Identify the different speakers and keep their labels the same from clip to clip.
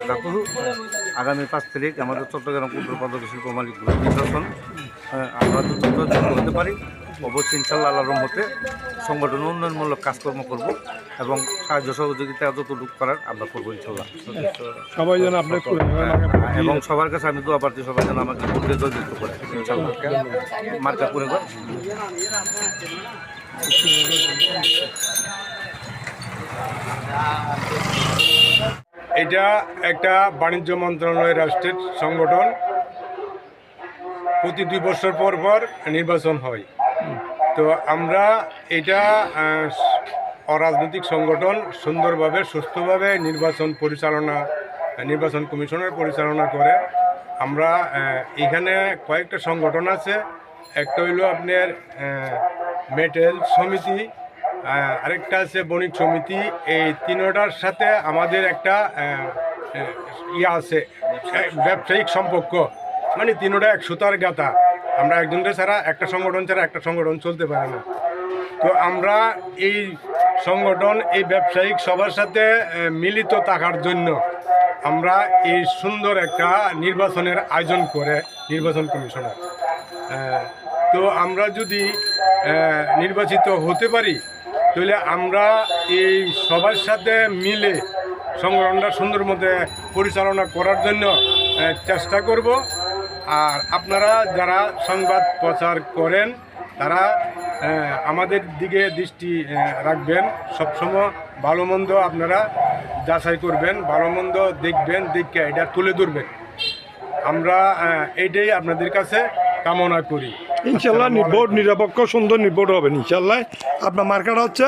Speaker 1: বারাকাতুহ। আগামী ৫ তারিখ আমাদের চট্টগ্রাম ক্ষুদ্র পর্যটন শিল্প মালিক নির্বাচন। আমরা যতটুকু যোগ্য হতে পারি অবশ্যই ইনশাল্লাহ আল্লাহর রহমতে সংগঠন উন্নয়নমূলক কাজকর্ম করব এবং সাহায্য সহযোগিতা যতটুকু করার আমরা করবো ইনশাল্লাহ।
Speaker 2: সবাই যেন আপনি
Speaker 1: এবং সবার কাছে আমি দোয়া প্রার্থী, সবাই যেন আমাকে ভোট দিয়ে জয়যুক্ত করে ইনশাল্লাহ। মার্কা করে
Speaker 2: এটা একটা বাণিজ্য মন্ত্রণালয়ের রাষ্ট্রের সংগঠন। প্রতি 2 বছর পর পর নির্বাচন হয়। তো আমরা এটা অরাজনৈতিক সংগঠন সুন্দরভাবে সুস্থভাবে নির্বাচন কমিশনের পরিচালনা করে। আমরা এখানে কয়েকটা সংগঠন আছে। একটা হইল আপনার মেটেল সমিতি, আরেকটা আছে বণিক সমিতি। এই তিনটার সাথে আমাদের একটা আছে ব্যবসায়িক সম্পর্ক, মানে তিনটা এক সুতার গাথা। আমরা একজনকে ছাড়া একটা সংগঠন ছাড়া একটা সংগঠন চলতে পারে না। তো আমরা এই সংগঠন এই ব্যবসায়িক সবার সাথে মিলিত থাকার জন্য আমরা এই সুন্দর একটা নির্বাচনের আয়োজন করে নির্বাচন কমিশনার। তো আমরা যদি নির্বাচিত হতে পারি তাহলে আমরা এই সবার সাথে মিলে সংগঠনটা সুন্দর মতো পরিচালনা করার জন্য চেষ্টা করব। আর আপনারা যারা সংবাদ প্রচার করেন তারা আমাদের দিকে দৃষ্টি রাখবেন। সবসময় ভালো মন্দ আপনারা যাচাই করবেন, ভালো মন্দ দেখবেন, দেখে এটা তুলে ধরবেন। আমরা এইটাই আপনাদের কাছে কামনা করি।
Speaker 3: ইনশাল্লাহ ভোট নিরপেক্ষ সুন্দর ভোট হবে ইনশাল্লাহ। আপনার মার্কাটা হচ্ছে?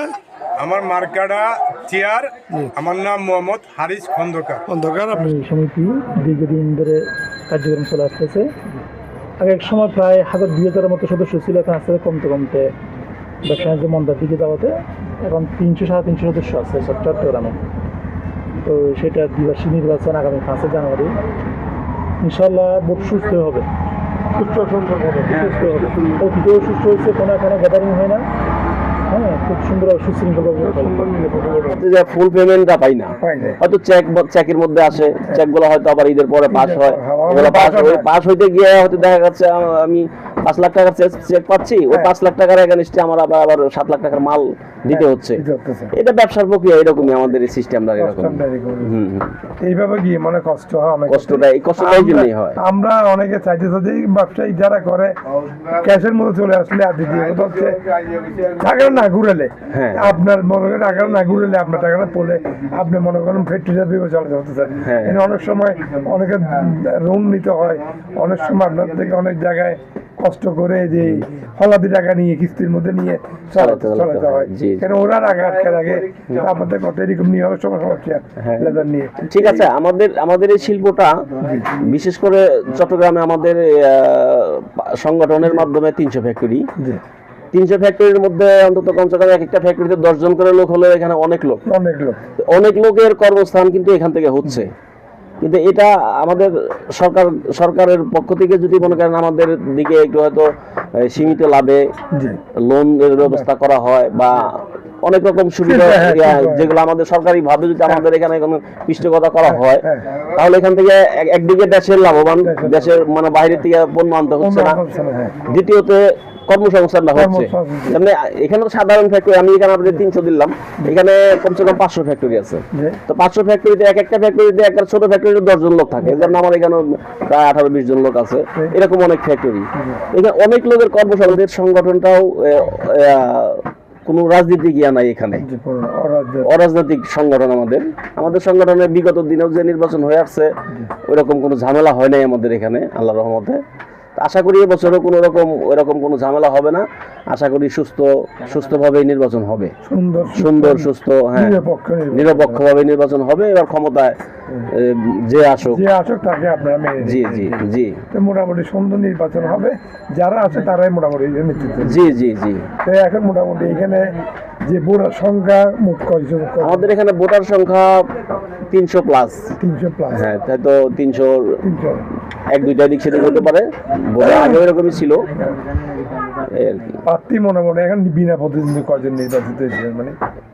Speaker 2: আমার মার্কাটা চেয়ার। আমার নাম মোহাম্মদ হারিস খন্দকার।
Speaker 3: আপনি
Speaker 4: সমিতি দীর্ঘদিন ধরে কার্যক্রম চলে আসতেছে। আগে এক সময় প্রায় 1000-2000 মতো সদস্য ছিল, এখন আস্তে আস্তে কমতে কমতে ব্যবসা বাণিজ্য মন্দার দিকে যাওয়াতে এখন 300-350 সদস্য আছে সব চট্টগ্রামে। তো সেটা দ্বিবার্ষিক নির্বাচন আগামী 5 জানুয়ারি। ইনশাল্লাহ ভোট সুস্থ হবে, সুস্থ হবে। অতীতেও সুস্থ হয়েছে, কোনো এখানে গ্যাদারিং হয় না। হ্যাঁ, খুব সুন্দর সুশৃঙ্খল
Speaker 5: ফুল পেমেন্টটা পাই না, হয়তো চেকের মধ্যে আসে, চেকগুলো হয়তো আবার ঈদের পরে পাস হয়। পাস হইতে গিয়ে হয়তো দেখা যাচ্ছে আমি 5 লাখ টাকার চেক পাচ্ছি, ওই 5 লাখ টাকার এগেইনস্টে আমার আবার 7 লাখ টাকার মাল দিতে হচ্ছে। এটা ব্যবসার প্রক্রিয়া, এরকমই আমাদের এই সিস্টেমটা এরকম।
Speaker 3: এইভাবে গিয়ে মানে কষ্ট হয়,
Speaker 5: কষ্টটাই জন্যই হয়।
Speaker 3: আমরা অনেকে চাইতেছে যে ব্যবসায়ী যারা করে ক্যাশের মধ্যে চলে আসলে আর দিদি হচ্ছে টাকা না ঘুরেলে, আপনার মনে করেন টাকা না ঘুরেলে আপনার টাকাটা পড়লে আপনি মনে করেন ফ্যাক্টরি চালাতে হতেছেন। অনেক সময় অনেকে ঋণ নিতে হয়, অনেক সময় আপনার থেকে অনেক জায়গায় কষ্ট করে যে হলাদি টাকা নিয়ে কিস্তির মধ্যে নিয়ে চালাতে হয়। কেন ওরা টাকা আটকে রাখে, আমাদের কত এরকম নিয়ে অনেক সময় সমস্যা লেদার নিয়ে।
Speaker 5: ঠিক আছে, আমাদের এই শিল্পটা বিশেষ করে চট্টগ্রামে আমাদের সংগঠনের মাধ্যমে 300 ফ্যাক্টরি, 300 ফ্যাক্টরির মধ্যে অন্তত কমসে কম এক একটা ফ্যাক্টরিতে 10 জন করে লোক হলে এখানে অনেক লোকের কর্মস্থান কিন্তু এখান থেকে হচ্ছে। কিন্তু এটা আমাদের সরকারের পক্ষ থেকে যদি মনে করেন আমাদের দিকে একটু হয়তো সীমিত লাভে লোনের ব্যবস্থা করা হয় বা অনেক রকম সুবিধা যেগুলো আমাদের সরকারি ভাবে যদি আমাদের এখানে কোনো পৃষ্ঠপোষকতা করা হয়, তাহলে এখান থেকে একদিকে দেশের লাভবান, দেশের মানে বাইরে থেকে পণ্য আনতে হচ্ছে না, দ্বিতীয়ত কর্মসংস্থানটা হচ্ছে। মানে এখানে সাধারণ ফ্যাক্টরি, আমি এখানে আপনাদের 300 দিলাম, এখানে কমসে কম 500 ফ্যাক্টরি আছে। তো 500 ফ্যাক্টরিতে এক একটা ফ্যাক্টরিতে একটা ছোট ফ্যাক্টরিতে 10 জন লোক থাকে, যেমন আমার এখানে প্রায় 18-20 জন লোক আছে। এরকম অনেক ফ্যাক্টরি, এখানে অনেক লোকের কর্মসংস্থানের সংগঠনটাও কোনো রাজনীতি গিয়া নাই এখানে, অরাজনৈতিক সংগঠন। আমাদের সংগঠনে বিগত দিনেও যে নির্বাচন হয়ে আসছে ওইরকম কোনো ঝামেলা হয় নাই আমাদের এখানে, আল্লাহর রহমতে। আশা করি এবছরও ওইরকম কোনো ঝামেলা হবে না। আশা করি সুস্থভাবে নির্বাচন হবে, সুন্দর সুস্থ, নিরপেক্ষভাবে নির্বাচন হবে। এবার ক্ষমতায় যে আসুক
Speaker 3: তাকে আপনারা মেনে
Speaker 5: জি জি জি
Speaker 3: মোটামুটি সুন্দর নির্বাচন হবে, যারা আছে তারাই মোটামুটি
Speaker 5: জি জি জি।
Speaker 3: এখন মোটামুটি এখানে যে ভোটার সংখ্যা মোট কয়জন?
Speaker 5: আমাদের এখানে ভোটার সংখ্যা 300 প্লাস। হ্যাঁ, তাই তো 300 1-2টা দিক সেদিক হতে পারে, আগে এরকমই ছিল। এই আর কি।
Speaker 3: প্রার্থী মনে মনে এখন বিনা প্রতিদ্বন্দ্বী কজন নির্বাচিত হয়েছিলেন মানে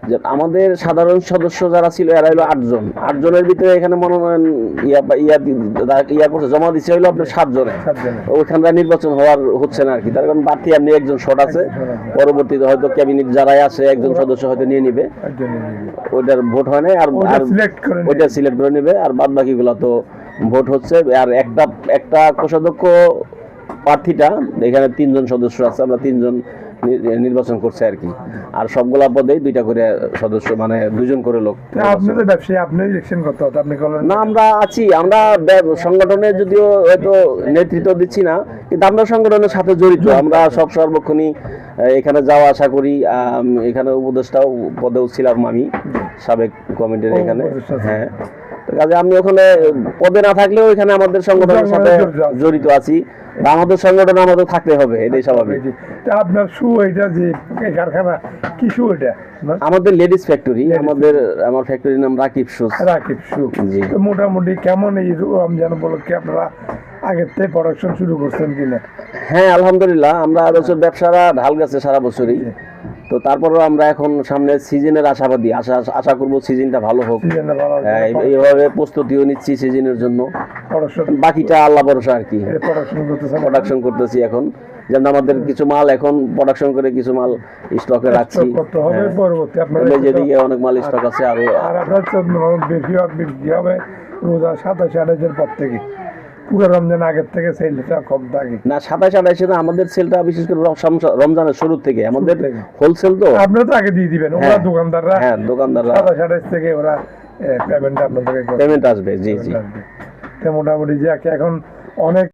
Speaker 5: যে আমাদের সাধারণ সদস্য যারা ছিল এরা হলো 8 জন। 8 জনের ভিতরে এখানে মনোনয়ন ইয়া করছে, জমা দিচ্ছে হলো আপনার 7 জনে।
Speaker 3: 7 জনে।
Speaker 5: ওইখানটা নির্বাচন হওয়ার হচ্ছে না আর কি, তার কারণ প্রার্থী আপনি একজন শর্ট আছে, পরবর্তীতে হয়তো ক্যাবিনেট যারাই আছে একজন সদস্য হয়তো নিয়ে নিবে,
Speaker 3: একজনই
Speaker 5: ওইটার ভোট হয় না, আর
Speaker 3: ওটা সিলেক্ট করে নিয়ে-
Speaker 5: ওইটা সিলেক্ট করে নেবে, আর বাদ বাকিগুলো তো ভোট হচ্ছে। আর একটা কোষাধ্যক্ষ প্রার্থীটা এখানে 3 জন সদস্য আছে, আমরা 3 জন নির্বাচন করছে আর কি। আর সবগুলা পদেই 2টা করে সদস্য, মানে 2 জন করে লোক।
Speaker 3: আপনি তো ব্যবসায়ী, আপনি ইলেকশন করতে হতো, আপনি করলেন
Speaker 5: না, আমরা আছি, আমরা সংগঠনে যদিও হয়তো নেতৃত্ব দিচ্ছি না, কিন্তু আমরা সংগঠনের সাথে জড়িত। আমরা সব সর্বক্ষণই এখানে যাওয়া আসা করি। এখানে উপদেষ্টাও পদেও ছিলাম আমি, সাবেক কমিটির এখানে।
Speaker 3: উপদেষ্টা ছিলেন।
Speaker 5: হ্যাঁ, তো কাজে আমি ওখানে পদে না থাকলেও এখানে আমাদের সংগঠনের সাথে জড়িত আছি, বা আমাদের সংগঠনে আমাদের থাকতে হবে, এটাই স্বাভাবিক।
Speaker 3: তা আপনার শু এটা যে এই কারখানা কি শু এটা না?
Speaker 5: আমাদের লেডিস ফ্যাক্টরি, আমার ফ্যাক্টরির নাম রাকিব শুজ।
Speaker 3: রাকিব শু।
Speaker 5: জি।
Speaker 3: তো মোটামুটি কেমন এই রমজান উপলক্ষে আপনারা আগের থেকে প্রোডাকশন শুরু করছেন কিনা?
Speaker 5: হ্যাঁ, আলহামদুলিল্লাহ, আমরা বছর ব্যবসাটা ঢাল গেছে সারা বছরই। তো তারপরেও আমরা এখন সামনে সিজনের আশাবাদী, আশা করব সিজনটা ভালো হোক।
Speaker 3: সিজনটা ভালো হবে।
Speaker 5: হ্যাঁ, এইভাবে প্রস্তুতিও নিচ্ছি সিজনের জন্য,
Speaker 3: প্রোডাকশন
Speaker 5: বাকিটা আল্লাহ ভরসা আর কি।
Speaker 3: প্রোডাকশন করতেছেন।
Speaker 5: প্রোডাকশন করতেছি এখন, যেমন আমাদের কিছু মাল এখন প্রোডাকশন করে কিছু মাল স্টকে রাখছি।
Speaker 3: স্টক করতে হবে
Speaker 5: হ্যাঁ।
Speaker 3: পরবর্তী আপনার
Speaker 5: তবে যেদিকে অনেক মাল স্টক আছে আরো।
Speaker 3: আর আপনার বেশি হবে রোজা 27-28 পর থেকে, পুরো রমজান আগের থেকে সেলটা কম থাকে।
Speaker 5: না, 27-28 না, আমাদের সেলটা বিশেষ করে রমজানের শুরু থেকে, আমাদের
Speaker 3: থেকে।
Speaker 5: হোলসেল তো।
Speaker 3: আপনারা তো আগে দিয়ে দিবেন, ওরা
Speaker 5: হ্যাঁ।
Speaker 3: দোকানদাররা
Speaker 5: হ্যাঁ, দোকানদাররা
Speaker 3: 27-28 থেকে ওরা পেমেন্ট আপনাদেরকে করবে।
Speaker 5: পেমেন্ট আসবে। জি জি।
Speaker 3: তো মোটামুটি যে এখন অনেক